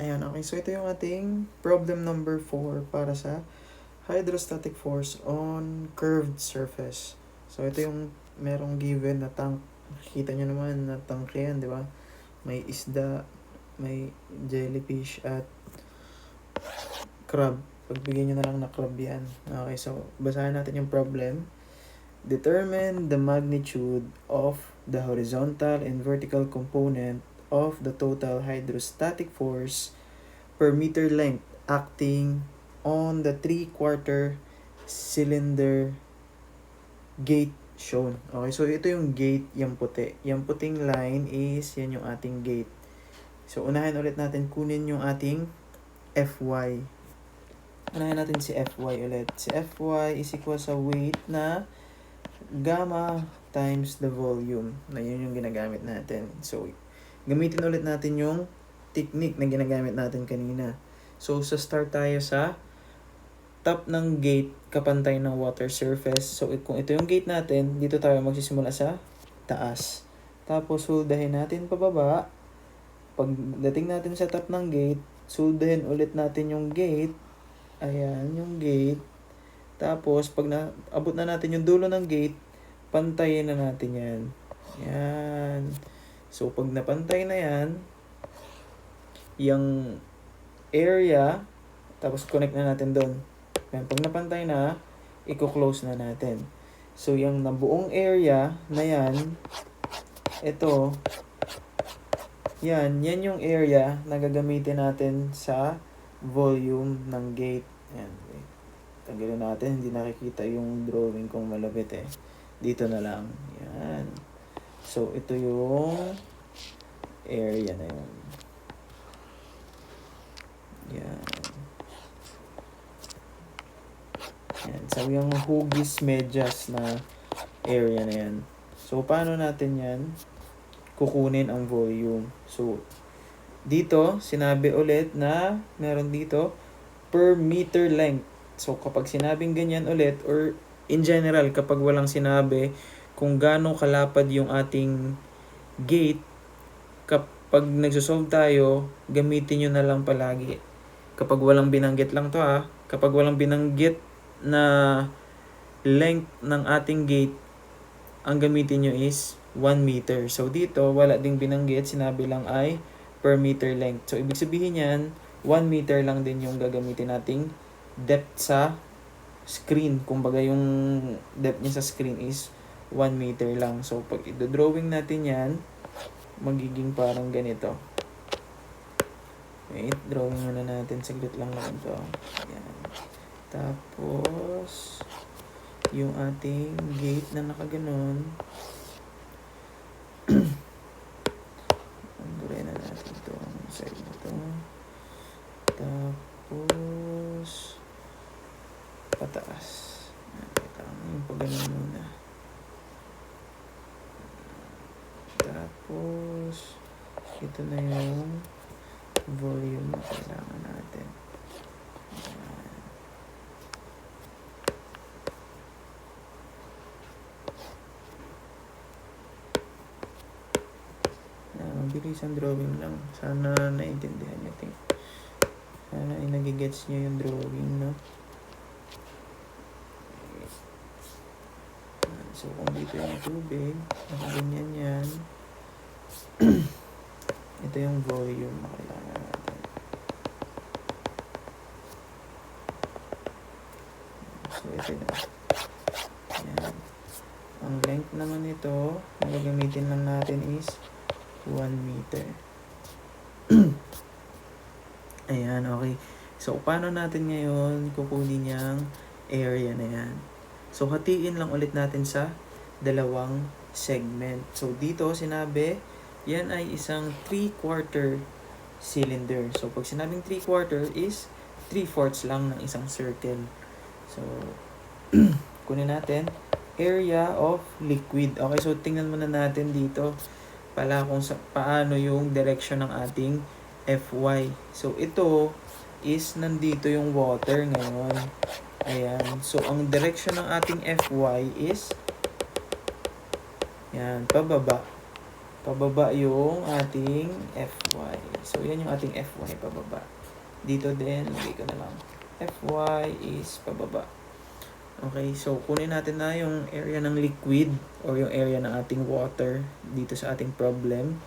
Ayan, okay. So, ito yung ating problem number 4 para sa hydrostatic force on curved surface. So, ito yung merong given na tank. Kita nyo naman na tank yan, di ba? May isda, may jellyfish, at crab. Pagbigyan nyo na lang na crab yan. Okay, so, basahin natin yung problem. Determine the magnitude of the horizontal and vertical component of the total hydrostatic force per meter length acting on the 3/4 cylinder gate shown. Okay, so ito yung gate, yung puti. Yung puting line is, yan yung ating gate. So, unahin ulit natin, kunin yung ating Fy. Unahin natin si Fy ulit. Si Fy is equal sa weight na gamma times the volume. Na yun yung ginagamit natin. So, gamitin ulit natin yung technique na ginagamit natin kanina. So, sa start tayo sa top ng gate kapantay ng water surface. So, kung ito yung gate natin, dito tayo magsisimula sa taas. Tapos, suldahin natin pababa. Pagdating natin sa top ng gate, suldahin ulit natin yung gate. Ayan, yung gate. Tapos, pag abot na natin yung dulo ng gate, pantayin na natin yan. Yan. So, pag napantay na yan, yung area, tapos connect na natin doon. Yan. Pag napantay na, i-close na natin. So, yung nabuong area na yan, ito, yan yung area na gagamitin natin sa volume ng gate. Yan. Tanggalin natin, hindi nakikita yung drawing kong malapit eh. Dito na lang. Yan. So, ito yung area na yun. Yan. Yan. So, yung hugis medyas na area na yan. So, paano natin yan kukunin ang volume? So, dito, sinabi ulit na meron dito per meter length. So, kapag sinabing ganyan ulit, or in general, kapag walang sinabi kung gaano kalapad yung ating gate, kapag nagsosolve tayo, gamitin nyo na lang palagi. Kapag walang binanggit lang to kapag walang binanggit na length ng ating gate, ang gamitin nyo is 1 meter. So, dito, wala ding binanggit, sinabi lang ay per meter length. So, ibig sabihin yan, 1 meter lang din yung gagamitin nating depth sa screen. Kumbaga yung depth niya sa screen is 1 meter lang. So, pag i-drawing natin yan, magiging parang ganito. Wait, drawing muna natin. Saglit lang naman to. Yan. Tapos, yung ating gate na nakaganon, anggurin na natin to. Side na to. Tapos, pataas. Kita ko yung pagganon muna. Tapos, ito na yung volume na kailangan natin. Mabilis ang drawing lang. Sana naintindihan nyo. Sana ay nagigets nyo yung drawing, no? So, kung dito yung tubig, nakaganyan yan. Ito yung volume na kailangan natin. So, ito na. Yan. Ang length naman nito, na gagamitin lang natin is 1 meter. Ayan, okay. So, paano natin ngayon kukunin yung area na yan? So, hatiin lang ulit natin sa dalawang segment. So, dito sinabi, yan ay isang 3/4 cylinder. So, pag sinabing 3/4 is 3/4 lang ng isang circle. So, kunin natin area of liquid. Okay, so tingnan muna natin dito pala kung paano yung direction ng ating Fy. So, ito is nandito yung water ngayon. Ayan. So, ang direction ng ating Fy is yan, pababa. Pababa yung ating Fy. So, yan yung ating Fy pababa. Dito din, lagay ko na lang. Fy is pababa. Okay, so kunin natin na yung area ng liquid or yung area ng ating water dito sa ating problem.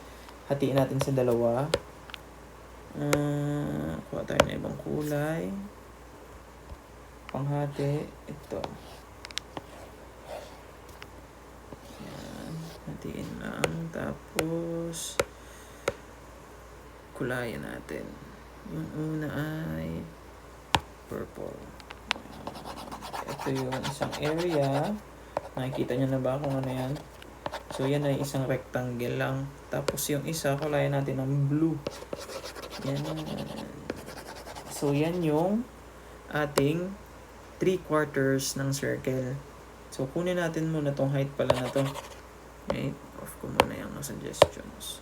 Hatiin natin sa dalawa. Kuha tayo ng ibang kulay. Panghati, ito. Hatiin lang. Tapos, kulayan natin. Yung una ay purple. Ito yung isang area. Nakikita nyo na ba kung ano yan? So, yan ay isang rectangle lang. Tapos, yung isa, kulayan natin ng blue. Yan. So, yan yung ating 3/4 ng circle. So, kunin natin muna tong height pala na to. Okay, off ko muna yung suggestions.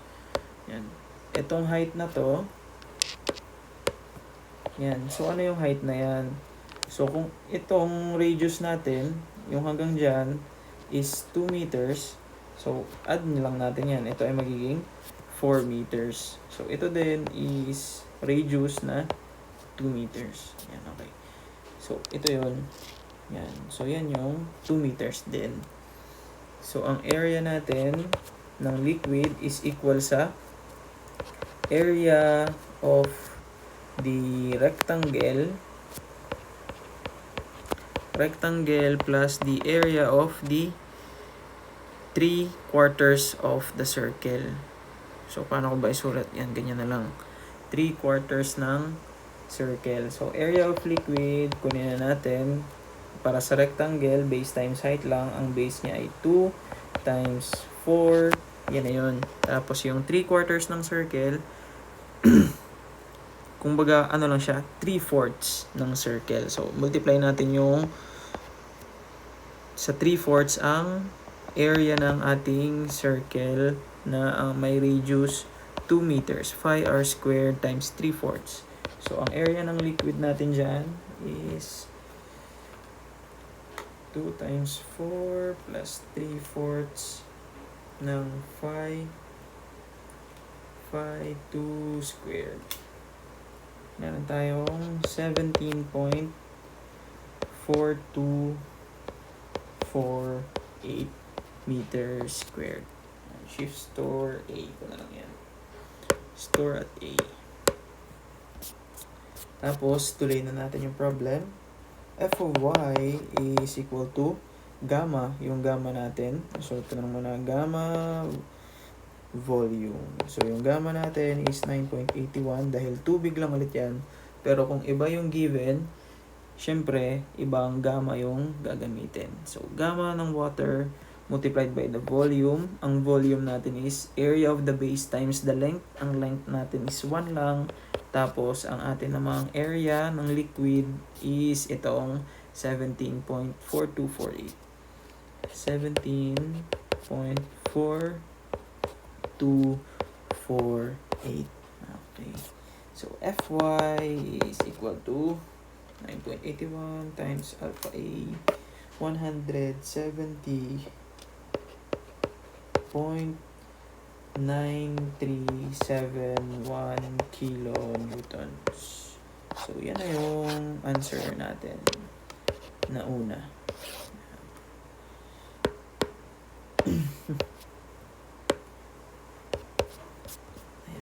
Yan. Itong height na to, yan. So, ano yung height na yan? So, kung itong radius natin, yung hanggang dyan, is 2 meters. So, add lang natin yan. Ito ay magiging 4 meters. So, ito din is radius na 2 meters. Yan, okay. So, ito yun. Yan. So, yan yung 2 meters din. So, ang area natin ng liquid is equal sa area of the rectangle plus the area of the 3/4 of the circle. So, paano ko ba isulat? Yan, ganyan na lang. 3/4 ng circle. So, area of liquid, kunin na natin. Para sa rectangle, base times height lang. Ang base niya ay 2 times 4. Yan na yun. Tapos yung 3/4 ng circle, kumbaga, ano lang siya, 3/4 ng circle. So, multiply natin yung sa 3/4 ang area ng ating circle na may radius 2 meters. 5r squared times 3/4. So, ang area ng liquid natin dyan is 2 times 4 plus 3/4 ng 2 squared. Meron tayong 17.4248 meters squared. Shift store A ko na lang yan. Store at A. Tapos, tuloy na natin yung problem. F of y is equal to gamma, yung gamma natin. So, ito na muna, gamma volume. So, yung gamma natin is 9.81 dahil tubig lang ulit yan. Pero kung iba yung given, syempre, ibang gamma yung gagamitin. So, gamma ng water multiplied by the volume. Ang volume natin is area of the base times the length. Ang length natin is 1 lang. Tapos, ang atin namang area ng liquid is itong 17.4248. 17.4248. Okay. So, Fy is equal to 9.81 times alpha A, 170.9371 kilonewtons. So, yan na yung answer natin na una.